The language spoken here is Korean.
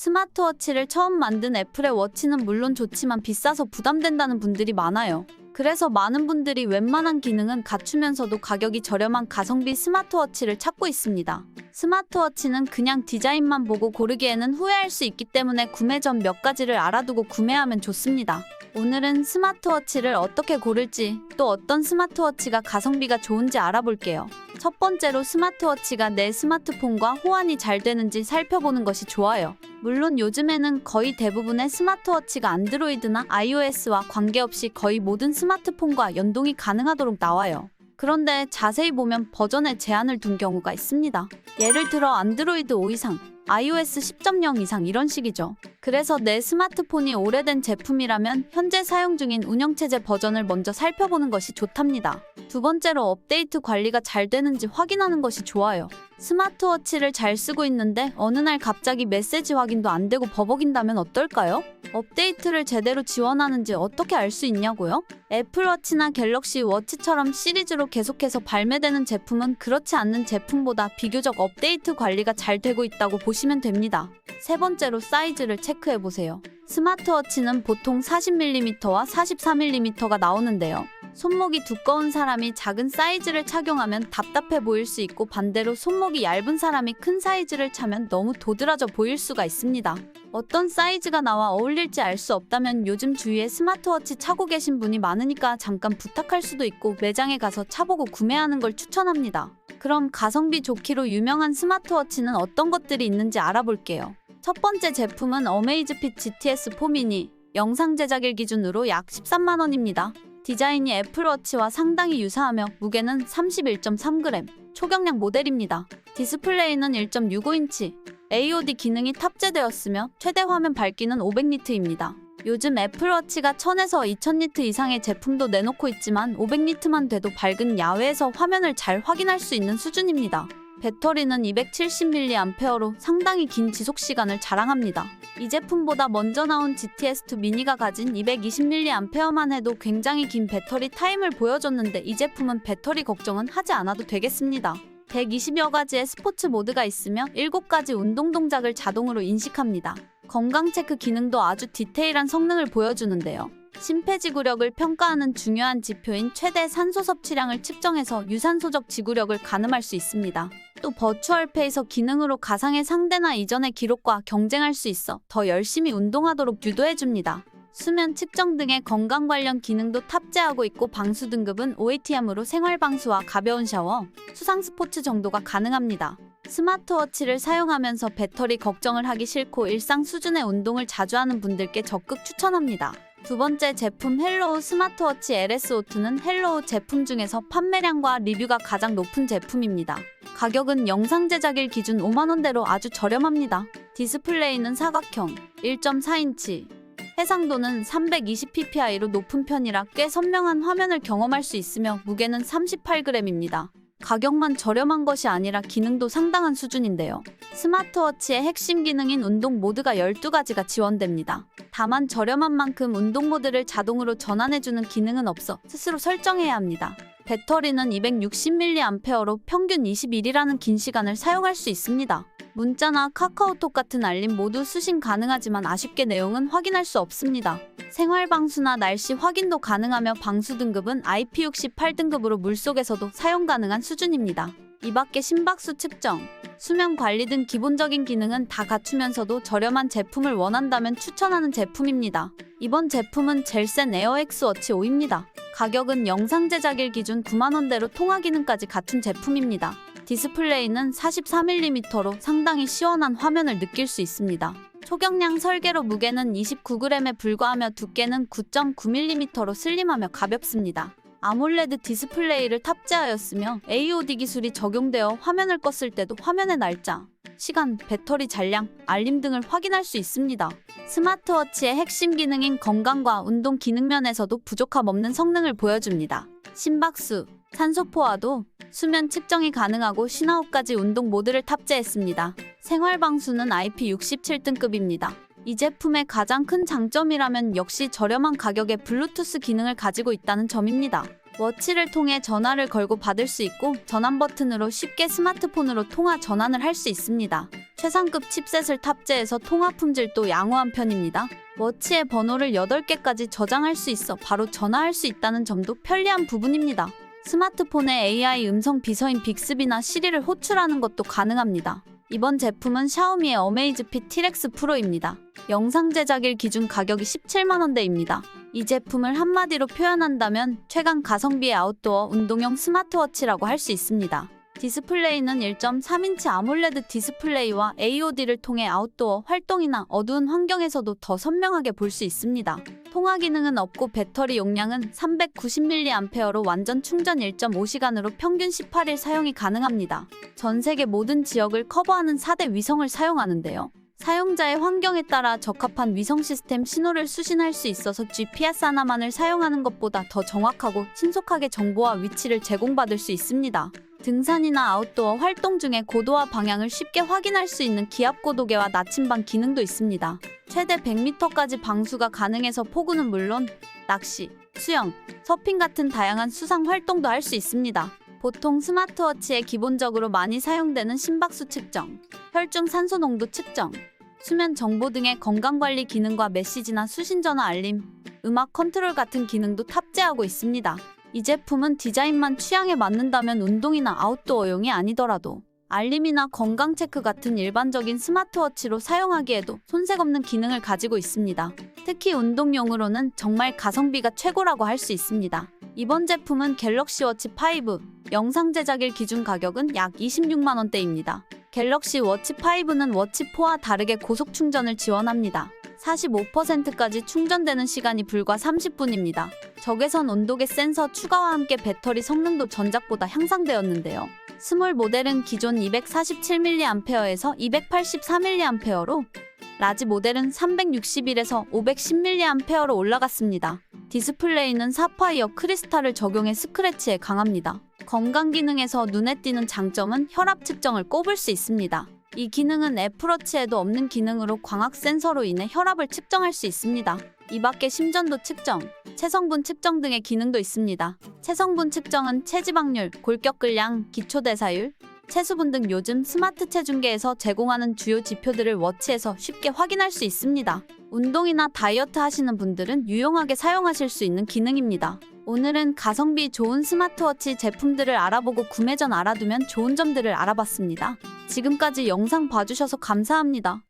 스마트워치를 처음 만든 애플의 워치는 물론 좋지만 비싸서 부담된다는 분들이 많아요. 그래서 많은 분들이 웬만한 기능은 갖추면서도 가격이 저렴한 가성비 스마트워치를 찾고 있습니다. 스마트워치는 그냥 디자인만 보고 고르기에는 후회할 수 있기 때문에 구매 전 몇 가지를 알아두고 구매하면 좋습니다. 오늘은 스마트워치를 어떻게 고를지, 또 어떤 스마트워치가 가성비가 좋은지 알아볼게요. 첫 번째로 스마트워치가 내 스마트폰과 호환이 잘 되는지 살펴보는 것이 좋아요. 물론 요즘에는 거의 대부분의 스마트워치가 안드로이드나 iOS와 관계없이 거의 모든 스마트폰과 연동이 가능하도록 나와요. 그런데 자세히 보면 버전에 제한을 둔 경우가 있습니다. 예를 들어 안드로이드 5 이상, iOS 10.0 이상 이런 식이죠. 그래서 내 스마트폰이 오래된 제품이라면 현재 사용 중인 운영체제 버전을 먼저 살펴보는 것이 좋답니다. 두 번째로 업데이트 관리가 잘 되는지 확인하는 것이 좋아요. 스마트워치를 잘 쓰고 있는데 어느 날 갑자기 메시지 확인도 안 되고 버벅인다면 어떨까요? 업데이트를 제대로 지원하는지 어떻게 알 수 있냐고요? 애플워치나 갤럭시 워치처럼 시리즈로 계속해서 발매되는 제품은 그렇지 않는 제품보다 비교적 업데이트 관리가 잘 되고 있다고 보시면 됩니다. 세 번째로 사이즈를 체크해보세요. 스마트워치는 보통 40mm와 44mm가 나오는데요. 손목이 두꺼운 사람이 작은 사이즈를 착용하면 답답해 보일 수 있고 반대로 손목이 얇은 사람이 큰 사이즈를 차면 너무 도드라져 보일 수가 있습니다. 어떤 사이즈가 나와 어울릴지 알 수 없다면 요즘 주위에 스마트워치 차고 계신 분이 많으니까 잠깐 부탁할 수도 있고 매장에 가서 차보고 구매하는 걸 추천합니다. 그럼 가성비 좋기로 유명한 스마트워치는 어떤 것들이 있는지 알아볼게요. 첫 번째 제품은 어메이즈핏 GTS4 미니, 영상 제작일 기준으로 약 13만 원입니다. 디자인이 애플워치와 상당히 유사하며 무게는 31.3g, 초경량 모델입니다. 디스플레이는 1.65인치, AOD 기능이 탑재되었으며 최대 화면 밝기는 500니트입니다. 요즘 애플워치가 1000에서 2000니트 이상의 제품도 내놓고 있지만 500니트만 돼도 밝은 야외에서 화면을 잘 확인할 수 있는 수준입니다. 배터리는 270mAh로 상당히 긴 지속시간을 자랑합니다. 이 제품보다 먼저 나온 GTS2 미니가 가진 220mAh만 해도 굉장히 긴 배터리 타임을 보여줬는데 이 제품은 배터리 걱정은 하지 않아도 되겠습니다. 120여 가지의 스포츠 모드가 있으며 7가지 운동 동작을 자동으로 인식합니다. 건강 체크 기능도 아주 디테일한 성능을 보여주는데요. 심폐지구력을 평가하는 중요한 지표인 최대 산소 섭취량을 측정해서 유산소적 지구력을 가늠할 수 있습니다. 또 버추얼 페이서 기능으로 가상의 상대나 이전의 기록과 경쟁할 수 있어 더 열심히 운동하도록 유도해줍니다. 수면 측정 등의 건강 관련 기능도 탑재하고 있고 방수 등급은 OATM으로 생활 방수와 가벼운 샤워, 수상 스포츠 정도가 가능합니다. 스마트워치를 사용하면서 배터리 걱정을 하기 싫고 일상 수준의 운동을 자주 하는 분들께 적극 추천합니다. 두 번째 제품 헬로우 스마트워치 LS02는 헬로우 제품 중에서 판매량과 리뷰가 가장 높은 제품입니다. 가격은 영상 제작일 기준 5만원대로 아주 저렴합니다. 디스플레이는 사각형, 1.4인치, 해상도는 320ppi로 높은 편이라 꽤 선명한 화면을 경험할 수 있으며 무게는 38g입니다. 가격만 저렴한 것이 아니라 기능도 상당한 수준인데요. 스마트워치의 핵심 기능인 운동 모드가 12가지가 지원됩니다. 다만 저렴한 만큼 운동 모드를 자동으로 전환해주는 기능은 없어 스스로 설정해야 합니다. 배터리는 260mAh로 평균 21이라는 긴 시간을 사용할 수 있습니다. 문자나 카카오톡 같은 알림 모두 수신 가능하지만 아쉽게 내용은 확인할 수 없습니다. 생활 방수나 날씨 확인도 가능하며 방수 등급은 IP68 등급으로 물속에서도 사용 가능한 수준입니다. 이 밖에 심박수 측정, 수면 관리 등 기본적인 기능은 다 갖추면서도 저렴한 제품을 원한다면 추천하는 제품입니다. 이번 제품은 젤센 에어 X 워치 5입니다. 가격은 영상 제작일 기준 9만원대로 통화 기능까지 갖춘 제품입니다. 디스플레이는 44mm로 상당히 시원한 화면을 느낄 수 있습니다. 초경량 설계로 무게는 29g에 불과하며 두께는 9.9mm로 슬림하며 가볍습니다. 아몰레드 디스플레이를 탑재하였으며 AOD 기술이 적용되어 화면을 껐을 때도 화면의 날짜, 시간, 배터리 잔량, 알림 등을 확인할 수 있습니다. 스마트워치의 핵심 기능인 건강과 운동 기능 면에서도 부족함 없는 성능을 보여줍니다. 심박수, 산소 포화도, 수면 측정이 가능하고 59가지 운동 모드를 탑재했습니다. 생활 방수는 IP67등급입니다. 이 제품의 가장 큰 장점이라면 역시 저렴한 가격에 블루투스 기능을 가지고 있다는 점입니다. 워치를 통해 전화를 걸고 받을 수 있고 전환 버튼으로 쉽게 스마트폰으로 통화 전환을 할 수 있습니다. 최상급 칩셋을 탑재해서 통화 품질도 양호한 편입니다. 워치의 번호를 8개까지 저장할 수 있어 바로 전화할 수 있다는 점도 편리한 부분입니다. 스마트폰에 AI 음성 비서인 빅스비나 시리를 호출하는 것도 가능합니다. 이번 제품은 샤오미의 어메이즈핏 T-Rex 프로입니다. 영상 제작일 기준 가격이 17만 원대입니다. 이 제품을 한마디로 표현한다면 최강 가성비의 아웃도어 운동용 스마트워치라고 할 수 있습니다. 디스플레이는 1.3인치 아몰레드 디스플레이와 AOD를 통해 아웃도어 활동이나 어두운 환경에서도 더 선명하게 볼 수 있습니다. 통화 기능은 없고 배터리 용량은 390mAh로 완전 충전 1.5시간으로 평균 18일 사용이 가능합니다. 전 세계 모든 지역을 커버하는 4대 위성을 사용하는데요. 사용자의 환경에 따라 적합한 위성 시스템 신호를 수신할 수 있어서 GPS 하나만을 사용하는 것보다 더 정확하고 신속하게 정보와 위치를 제공받을 수 있습니다. 등산이나 아웃도어 활동 중에 고도와 방향을 쉽게 확인할 수 있는 기압고도계와 나침반 기능도 있습니다. 최대 100m까지 방수가 가능해서 포구는 물론 낚시, 수영, 서핑 같은 다양한 수상 활동도 할 수 있습니다. 보통 스마트워치에 기본적으로 많이 사용되는 심박수 측정, 혈중 산소 농도 측정, 수면 정보 등의 건강관리 기능과 메시지나 수신전화 알림, 음악 컨트롤 같은 기능도 탑재하고 있습니다. 이 제품은 디자인만 취향에 맞는다면 운동이나 아웃도어용이 아니더라도 알림이나 건강 체크 같은 일반적인 스마트워치로 사용하기에도 손색 없는 기능을 가지고 있습니다. 특히 운동용으로는 정말 가성비가 최고라고 할 수 있습니다. 이번 제품은 갤럭시 워치 5, 영상 제작일 기준 가격은 약 26만 원대입니다. 갤럭시 워치 5는 워치 4와 다르게 고속 충전을 지원합니다. 45%까지 충전되는 시간이 불과 30분입니다. 적외선 온도계 센서 추가와 함께 배터리 성능도 전작보다 향상되었는데요. 스몰 모델은 기존 247mAh에서 284mAh로, 라지 모델은 361에서 510mAh로 올라갔습니다. 디스플레이는 사파이어 크리스탈을 적용해 스크래치에 강합니다. 건강 기능에서 눈에 띄는 장점은 혈압 측정을 꼽을 수 있습니다. 이 기능은 애플워치에도 없는 기능으로 광학 센서로 인해 혈압을 측정할 수 있습니다. 이 밖에 심전도 측정, 체성분 측정 등의 기능도 있습니다. 체성분 측정은 체지방률, 골격근량, 기초대사율, 체수분 등 요즘 스마트 체중계에서 제공하는 주요 지표들을 워치에서 쉽게 확인할 수 있습니다. 운동이나 다이어트 하시는 분들은 유용하게 사용하실 수 있는 기능입니다. 오늘은 가성비 좋은 스마트워치 제품들을 알아보고 구매 전 알아두면 좋은 점들을 알아봤습니다. 지금까지 영상 봐주셔서 감사합니다.